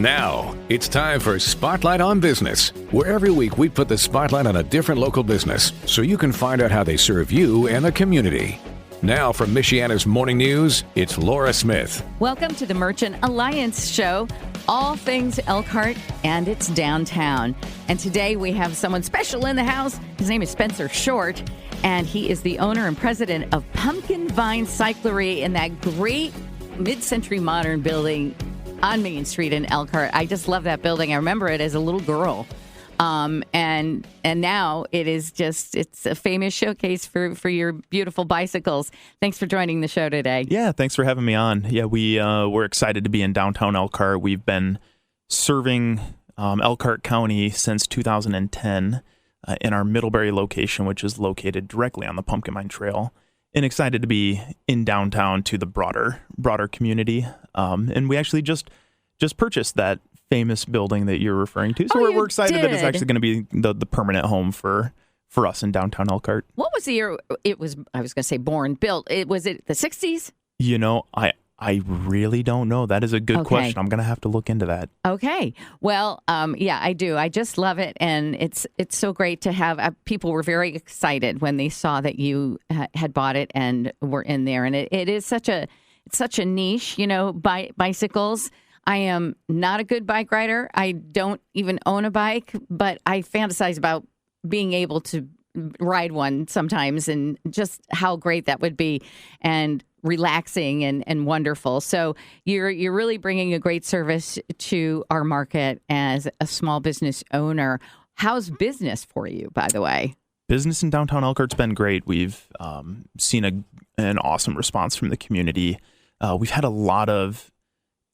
Now, it's time for Spotlight on Business, where every week we put the spotlight on a different local business so you can find out how they serve you and the community. Now from Michiana's Morning News, it's Laura Smith. Welcome to the Merchant Alliance Show, all things Elkhart and its downtown. And today we have someone special in the house. His name is Spencer Short, and he is the owner and president of Pumpkinvine Cyclery in that great mid-century modern building on Main Street in Elkhart. I just love that building. I remember it as a little girl. And now it's a famous showcase for your beautiful bicycles. Thanks for joining the show today. Yeah, thanks for having me on. Yeah, we're excited to be in downtown Elkhart. We've been serving Elkhart County since 2010 in our Middlebury location, which is located directly on the Pumpkinvine Trail. And excited to be in downtown to the broader community. And we actually just purchased that famous building that you're referring to. So we're excited that it's actually going to be the permanent home for us in downtown Elkhart. What was the year it was, I was going to say built? Was it the 60s? You know, I really don't know. That is a good question. I'm going to have to look into that. Okay. Well, yeah, I do. I just love it. And it's so great to have people were very excited when they saw that you had bought it and were in there. And it is such a niche, bicycles. I am not a good bike rider. I don't even own a bike, but I fantasize about being able to ride one sometimes and just how great that would be and relaxing and wonderful. So you're really bringing a great service to our market as a small business owner. How's business for you, by the way? Business in downtown Elkhart's been great. We've seen an awesome response from the community. We've had a lot of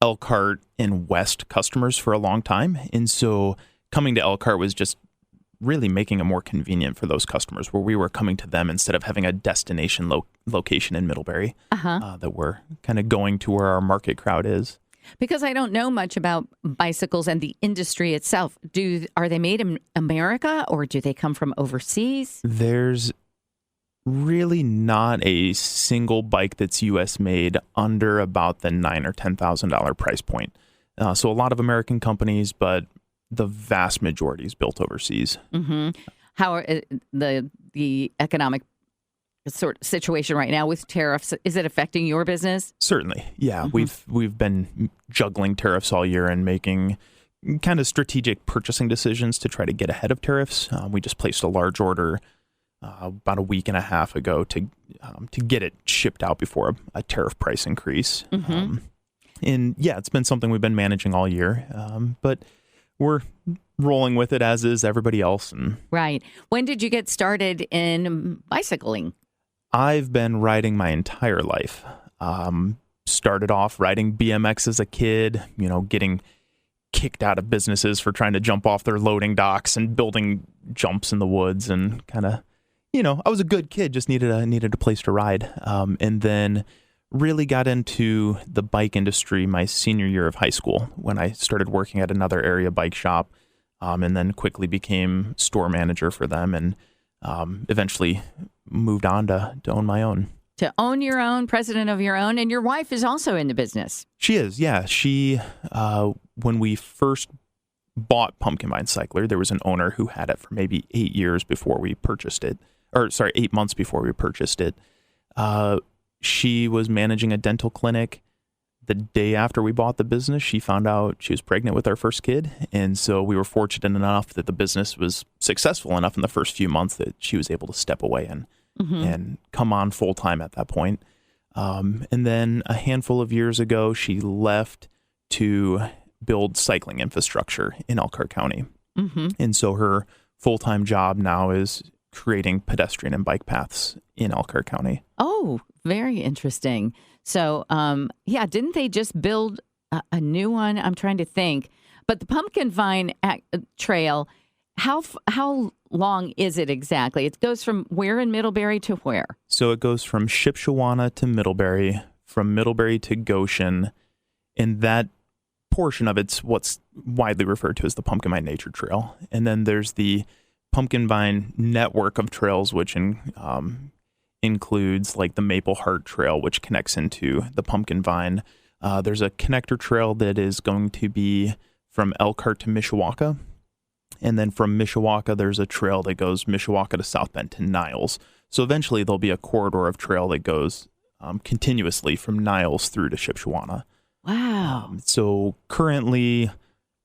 Elkhart and West customers for a long time. And so coming to Elkhart was just really making it more convenient for those customers where we were coming to them instead of having a destination location in Middlebury that we're kind of going to where our market crowd is. Because I don't know much about bicycles and the industry itself. Are they made in America or do they come from overseas? There's really not a single bike that's U.S. made under about the $9,000 or $10,000 price point. So a lot of American companies, but the vast majority is built overseas. Mm-hmm. How are the economic sort of situation right now with tariffs? Is it affecting your business? Certainly, yeah. Mm-hmm. We've been juggling tariffs all year and making kind of strategic purchasing decisions to try to get ahead of tariffs. We just placed a large order about a week and a half ago to get it shipped out before a tariff price increase. Mm-hmm. And yeah, it's been something we've been managing all year, but we're rolling with it as is everybody else. Right. When did you get started in bicycling? I've been riding my entire life. Started off riding BMX as a kid, getting kicked out of businesses for trying to jump off their loading docks and building jumps in the woods and kind of, I was a good kid, just needed a place to ride. And then really got into the bike industry my senior year of high school when I started working at another area bike shop, and then quickly became store manager for them and eventually moved on to own my own. To own your own, president of your own, and your wife is also in the business. She is, yeah. She, when we first bought Pumpkinvine Cycler, there was an owner who had it for maybe 8 years before we purchased it. 8 months before we purchased it. She was managing a dental clinic. The day after we bought the business, she found out she was pregnant with our first kid. And so we were fortunate enough that the business was successful enough in the first few months that she was able to step away and come on full time at that point. And then a handful of years ago, she left to build cycling infrastructure in Elkhart County. Mm-hmm. And so her full-time job now is creating pedestrian and bike paths in Elkhart County. Oh, very interesting. So, didn't they just build a new one? I'm trying to think. But the Pumpkinvine Trail, how long is it exactly? It goes from where in Middlebury to where? So it goes from Shipshewana to Middlebury, from Middlebury to Goshen, and that portion of it's what's widely referred to as the Pumpkinvine Nature Trail. And then there's the Pumpkinvine network of trails, which includes like the Maple Heart Trail, which connects into the Pumpkinvine. There's a connector trail that is going to be from Elkhart to Mishawaka. And then from Mishawaka, there's a trail that goes Mishawaka to South Bend to Niles. So eventually there'll be a corridor of trail that goes continuously from Niles through to Shipshewana. Wow. So currently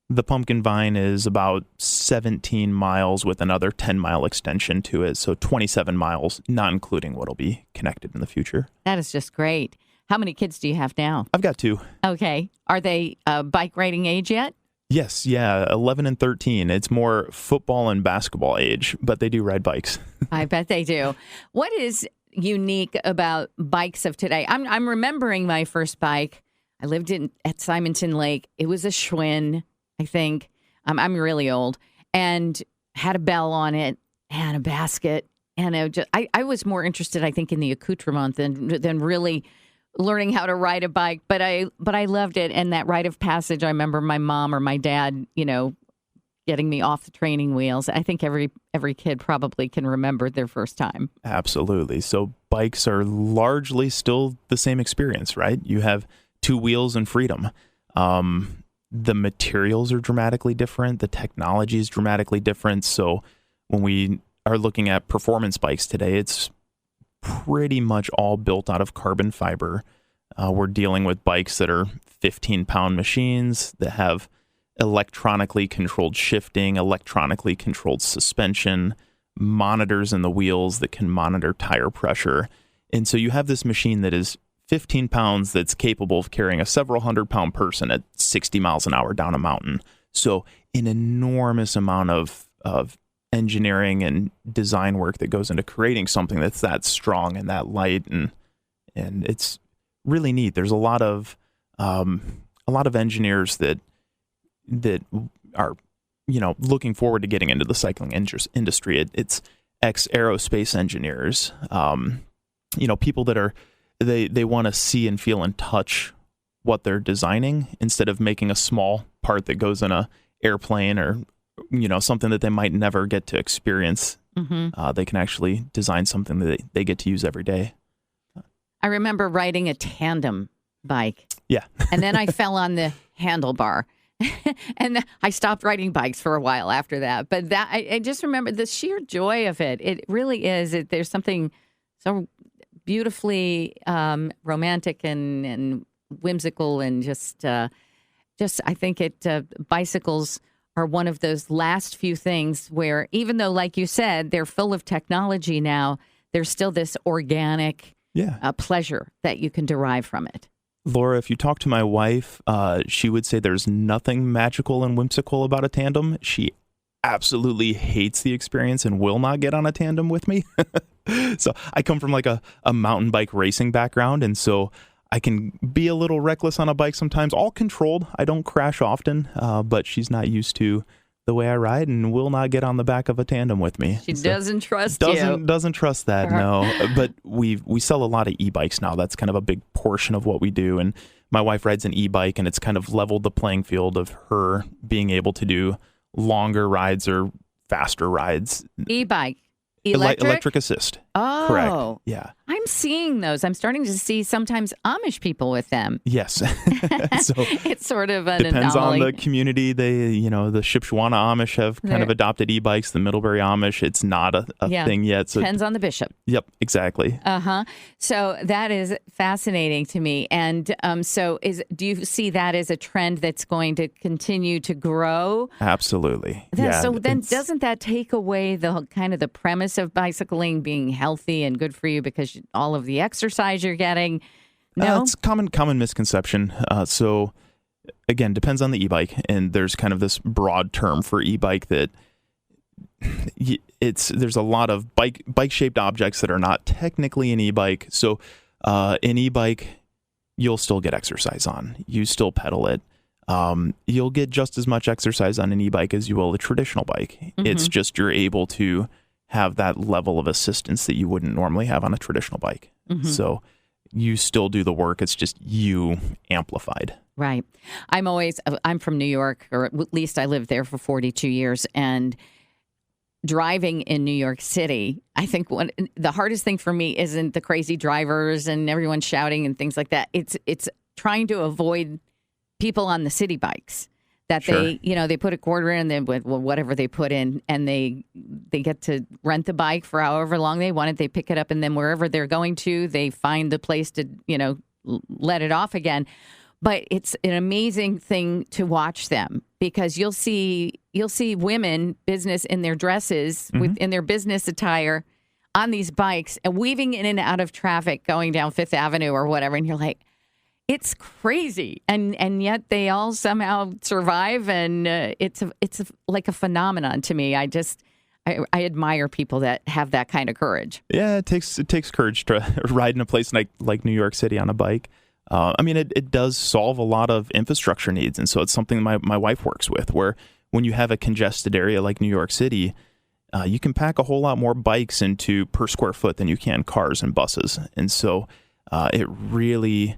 the Pumpkinvine is about 17 miles with another 10-mile extension to it. So 27 miles, not including what'll be connected in the future. That is just great. How many kids do you have now? I've got 2. Okay. Are they bike riding age yet? Yes, yeah, 11 and 13. It's more football and basketball age, but they do ride bikes. I bet they do. What is unique about bikes of today? I'm remembering my first bike. I lived at Simonton Lake. It was a Schwinn, I think. I'm really old, and had a bell on it and a basket. And I was more interested, I think, in the accoutrement than really learning how to ride a bike. But I loved it. And that rite of passage, I remember my mom or my dad, getting me off the training wheels. I think every kid probably can remember their first time. Absolutely. So bikes are largely still the same experience, right? You have 2 wheels and freedom. The materials are dramatically different. The technology is dramatically different. So when we are looking at performance bikes today, it's pretty much all built out of carbon fiber. We're dealing with bikes that are 15-pound machines that have electronically controlled shifting, electronically controlled suspension, monitors in the wheels that can monitor tire pressure. And so you have this machine that is 15 pounds that's capable of carrying a several 100-pound person at 60 miles an hour down a mountain. So an enormous amount of engineering and design work that goes into creating something that's that strong and that light, and it's really neat. There's a lot of engineers that are looking forward to getting into the cycling industry. It's ex-aerospace engineers, people that are they want to see and feel and touch what they're designing instead of making a small part that goes in a airplane or something that they might never get to experience. Mm-hmm. They can actually design something that they get to use every day. I remember riding a tandem bike. Yeah. And then I fell on the handlebar. And I stopped riding bikes for a while after that. But that I just remember the sheer joy of it. It really is. There's something so beautifully romantic and whimsical, and just I think bicycles are one of those last few things where, even though, like you said, they're full of technology now, there's still this organic pleasure that you can derive from it. Laura, if you talk to my wife, she would say there's nothing magical and whimsical about a tandem. She absolutely hates the experience and will not get on a tandem with me. So I come from like a mountain bike racing background, and so I can be a little reckless on a bike sometimes, all controlled. I don't crash often, but she's not used to the way I ride and will not get on the back of a tandem with me. She doesn't trust you. Doesn't trust that, no. But we sell a lot of e-bikes now. That's kind of a big portion of what we do. And my wife rides an e-bike, and it's kind of leveled the playing field of her being able to do longer rides or faster rides. E-bike. Electric assist. Oh. Correct. Yeah. I'm seeing those. I'm starting to see sometimes Amish people with them. Yes. So it's sort of an depends anomaly. on the community. They, the Shipshewana Amish have kind of adopted e-bikes. The Middlebury Amish, it's not a thing yet. So depends on the bishop. Yep, exactly. So that is fascinating to me. And do you see that as a trend that's going to continue to grow? Absolutely. So then doesn't that take away the kind of the premise of bicycling being healthy and good for you because all of the exercise you're getting? No, it's common misconception. So again, depends on the e-bike, and there's kind of this broad term for e-bike that there's a lot of bike-shaped objects that are not technically an e-bike. So an e-bike, you'll still get exercise on. You still pedal it. You'll get just as much exercise on an e-bike as you will a traditional bike. Mm-hmm. It's just you're able to have that level of assistance that you wouldn't normally have on a traditional bike. Mm-hmm. So you still do the work. It's just you amplified. Right. I'm from New York, or at least I lived there for 42 years. And driving in New York City, I think the hardest thing for me isn't the crazy drivers and everyone shouting and things like that. It's trying to avoid people on the city bikes. that Sure. they put a quarter in, and then whatever they put in, and they get to rent the bike for however long they want it. They pick it up, and then wherever they're going to, they find the place to, let it off again. But it's an amazing thing to watch them, because you'll see women business in their dresses, in their business attire, on these bikes and weaving in and out of traffic going down Fifth Avenue or whatever. And you're like, it's crazy. And yet they all somehow survive. And it's like a phenomenon to me. I admire people that have that kind of courage. Yeah, it takes courage to ride in a place like New York City on a bike. It does solve a lot of infrastructure needs. And so it's something my wife works with, where when you have a congested area like New York City, you can pack a whole lot more bikes into per square foot than you can cars and buses. And so it really,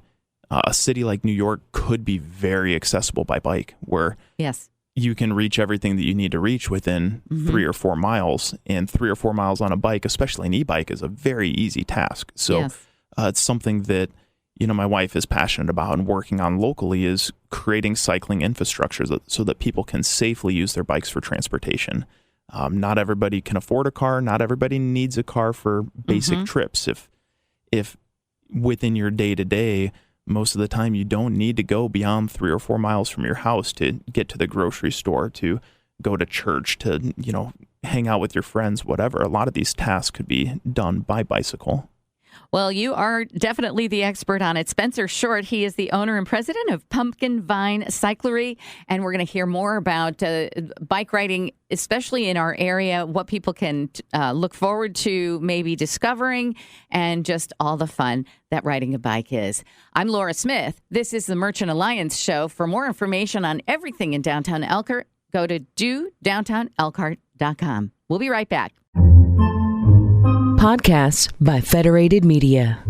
a city like New York could be very accessible by bike, where yes, you can reach everything that you need to reach within 3 or 4 miles. And 3 or 4 miles on a bike, especially an e-bike, is a very easy task. So yes. It's something that my wife is passionate about and working on locally, is creating cycling infrastructure so that people can safely use their bikes for transportation. Not everybody can afford a car. Not everybody needs a car for basic trips. If within your day-to-day, most of the time you don't need to go beyond 3 or 4 miles from your house to get to the grocery store, to go to church, to, hang out with your friends, whatever. A lot of these tasks could be done by bicycle. Well, you are definitely the expert on it. Spencer Short, he is the owner and president of Pumpkinvine Cyclery, and we're going to hear more about bike riding, especially in our area, what people can look forward to maybe discovering, and just all the fun that riding a bike is. I'm Laura Smith. This is the Merchant Alliance Show. For more information on everything in downtown Elkhart, go to dodowntownelkhart.com. We'll be right back. Podcasts by Federated Media.